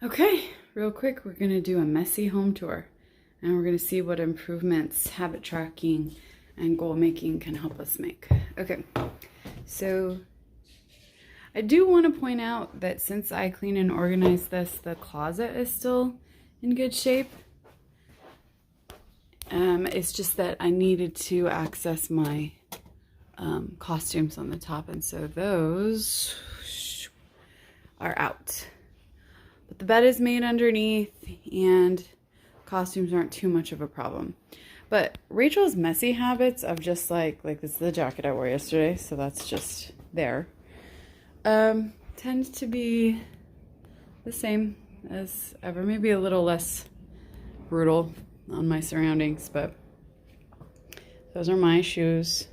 Okay, real quick, we're gonna do a messy home tour and we're gonna see what improvements habit tracking and goal making can help us make. Okay, so I do want to point out that since I clean and organize this, the closet is still in good shape. It's just that I needed to access my costumes on the top, and so those are out. But the bed is made underneath and costumes aren't too much of a problem. But Rachel's messy habits of just like this is the jacket I wore yesterday, so that's just there, tends to be the same as ever, maybe a little less brutal on my surroundings, but those are my shoes.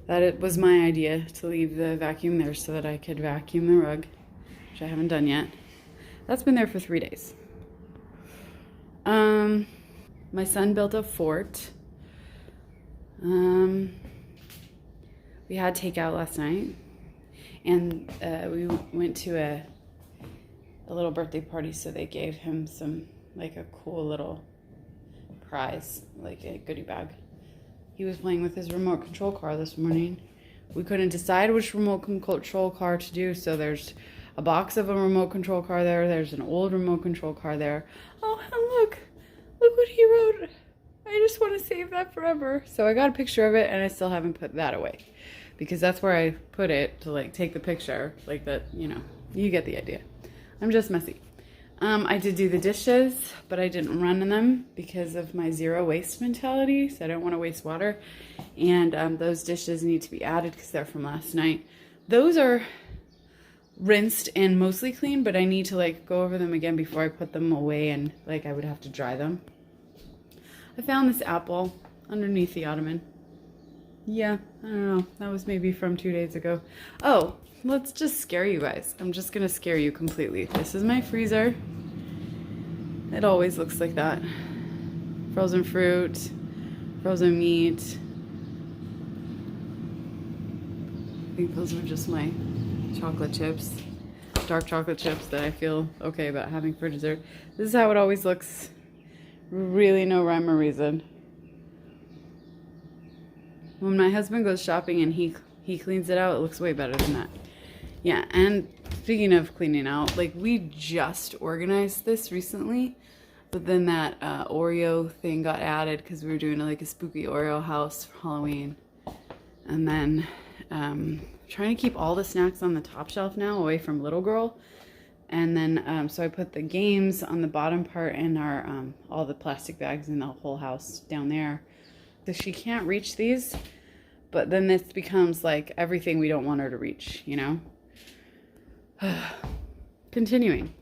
That it was my idea to leave the vacuum there so that I could vacuum the rug, which I haven't done yet. That's been there for 3 days. My son built a fort. We had takeout last night, and we went to a little birthday party, so they gave him some, like a cool little prize, like a goodie bag. He was playing with his remote control car this morning. We couldn't decide which remote control car to do, so there's a box of a remote control car there. There's an old remote control car there. Oh, and look what he wrote. I just want to save that forever. So I got a picture of it, and I still haven't put that away because that's where I put it to like take the picture, like that, you know, you get the idea. I'm just messy. I did do the dishes, but I didn't run them because of my zero waste mentality. So I don't want to waste water. And those dishes need to be added because they're from last night. Those are rinsed and mostly clean, but I need to like go over them again before I put them away, and like I would have to dry them. I found this apple underneath the ottoman. Yeah, I don't know. That was maybe from 2 days ago. Oh, let's just scare you guys. I'm just gonna scare you completely. This is my freezer. It always looks like that. Frozen fruit, frozen meat. I think those are just my chocolate chips, dark chocolate chips that I feel okay about having for dessert. This is how it always looks. Really no rhyme or reason. When my husband goes shopping and he cleans it out, it looks way better than that. Yeah, and speaking of cleaning out, like we just organized this recently, but then that Oreo thing got added because we were doing like a spooky Oreo house for Halloween. And then trying to keep all the snacks on the top shelf now away from little girl. And then so I put the games on the bottom part and our all the plastic bags in the whole house down there. So she can't reach these, but then this becomes like everything we don't want her to reach, you know? Continuing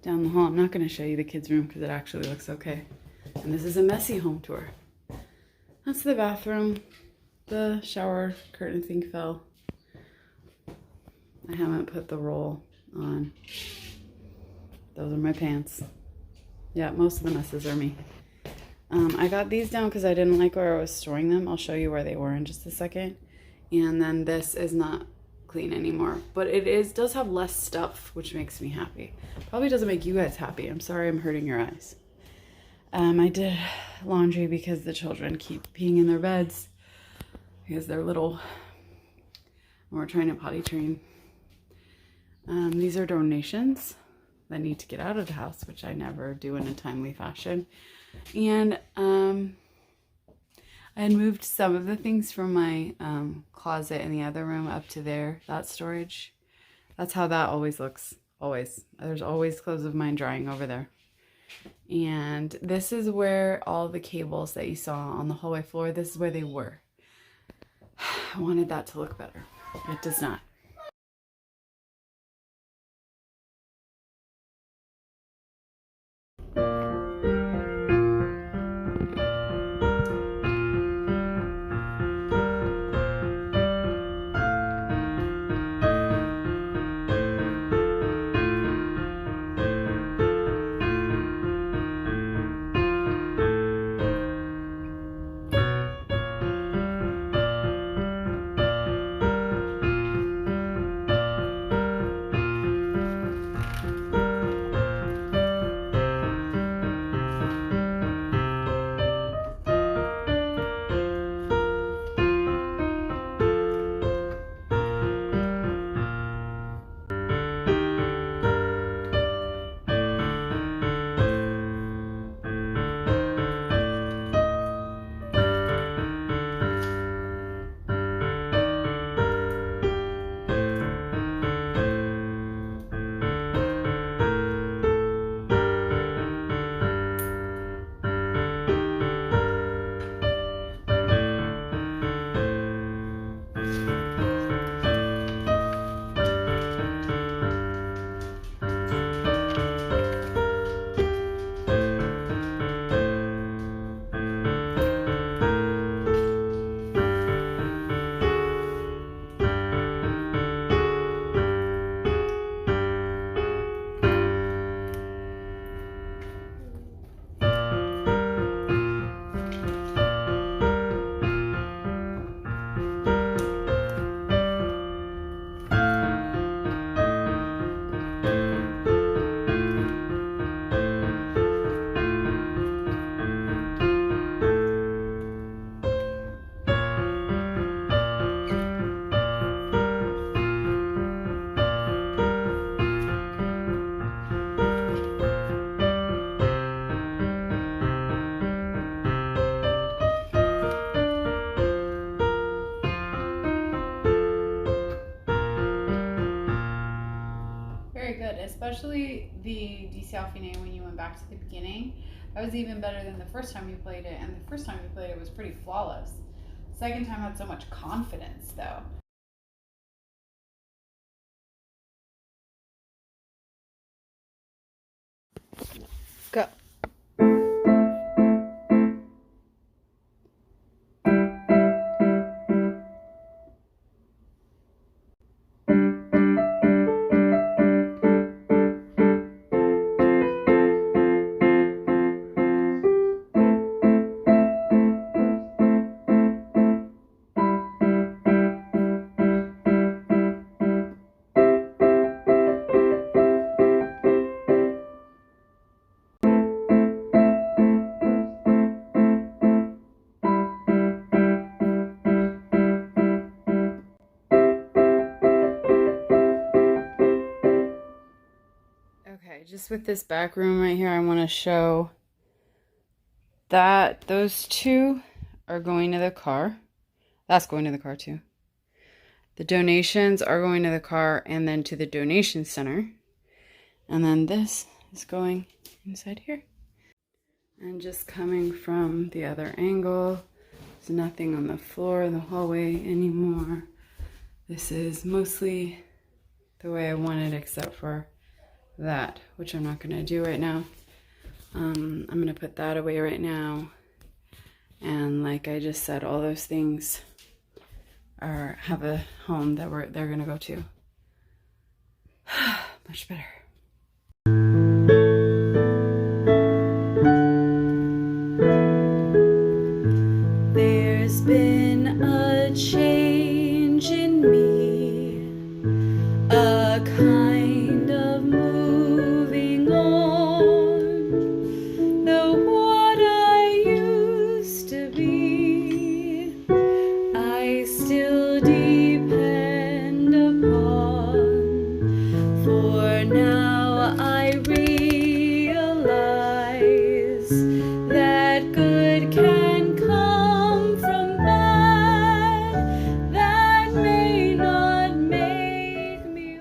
down the hall. I'm not going to show you the kids' room because it actually looks okay. And this is a messy home tour. That's the bathroom. The shower curtain thing fell. I haven't put the roll on. Those are my pants. Yeah, most of the messes are me. I got these down because I didn't like where I was storing them. I'll show you where they were in just a second. And then this is not clean anymore, but it does have less stuff, which makes me happy. Probably doesn't make you guys happy. I'm sorry I'm hurting your eyes. I did laundry because the children keep peeing in their beds because they're little. And we're trying to potty train. These are donations that need to get out of the house, which I never do in a timely fashion. And I had moved some of the things from my closet in the other room up to there, that storage. That's how that always looks, always. There's always clothes of mine drying over there. And this is where all the cables that you saw on the hallway floor, this is where they were. I wanted that to look better. It does not. especially the Decalfine when you went back to the beginning. That was even better than the first time you played it, and the first time you played it was pretty flawless. Second time had so much confidence though. Go. Okay, just with this back room right here, I want to show that those two are going to the car. That's going to the car too. The donations are going to the car and then to the donation center. And then this is going inside here. And just coming from the other angle, there's nothing on the floor in the hallway anymore. This is mostly the way I want it, except for that, which I'm not going to do right now. I'm going to put that away right now. And like I just said, all those things have a home that they're going to go to. Much better. There's been a change in me, a kind of moving on, though what I used to be, I still depend upon, for now I realize that good can come from bad, that may not make me.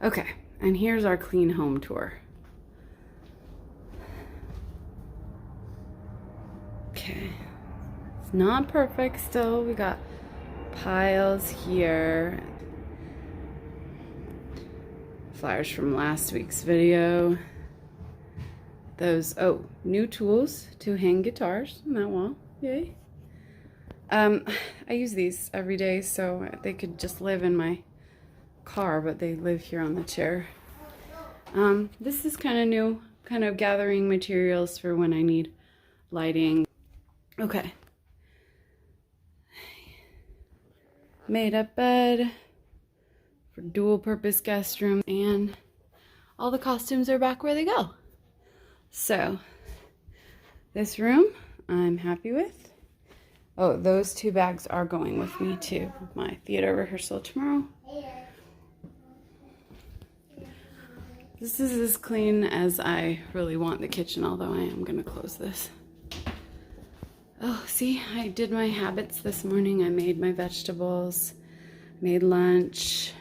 Okay, and here's our clean home tour. Okay, it's not perfect still. We got piles here. Flowers from last week's video. Those, new tools to hang guitars on that wall. Yay. I use these every day, so they could just live in my car, but they live here on the chair. This is kind of new, kind of gathering materials for when I need lighting. Okay. Made up bed for dual purpose guest room, and all the costumes are back where they go. So this room I'm happy with. Oh, those two bags are going with me to my theater rehearsal tomorrow. This is as clean as I really want the kitchen, although I am gonna close this. Oh, see, I did my habits this morning. I made my vegetables, made lunch.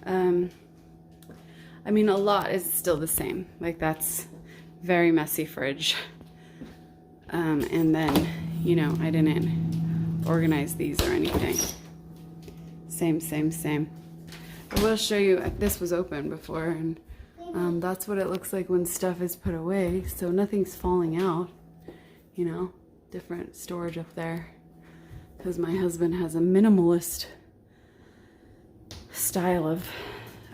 I mean, a lot is still the same. Like, that's very messy fridge. And then, you know, I didn't organize these or anything. Same. I will show you, this was open before, and that's what it looks like when stuff is put away, so nothing's falling out, you know, different storage up there, because my husband has a minimalist style of,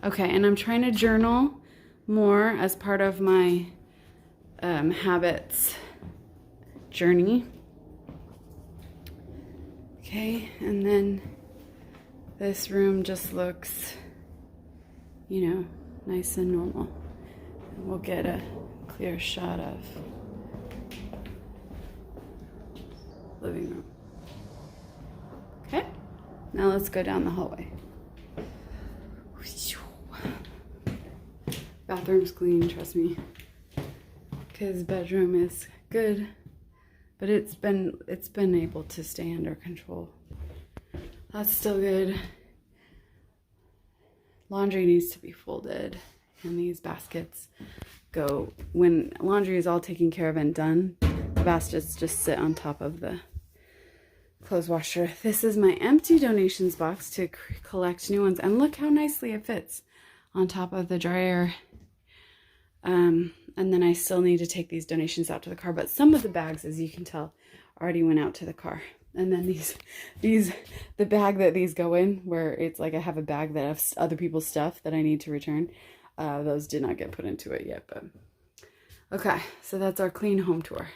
okay, and I'm trying to journal more as part of my habits journey. Okay, and then this room just looks, you know, nice and normal. And we'll get a clear shot of living room. Okay, now let's go down the hallway. Bathroom's clean, trust me. Because bedroom is good, but it's been able to stay under control. That's still good. laundry needs to be folded, and these baskets go, when laundry is all taken care of and done, the baskets just sit on top of the clothes washer. This is my empty donations box to collect new ones, and look how nicely it fits on top of the dryer. And then I still need to take these donations out to the car, but some of the bags, as you can tell, already went out to the car. And then the bag that these go in, where it's like I have a bag that has other people's stuff that I need to return, those did not get put into it yet. But okay, so that's our clean home tour.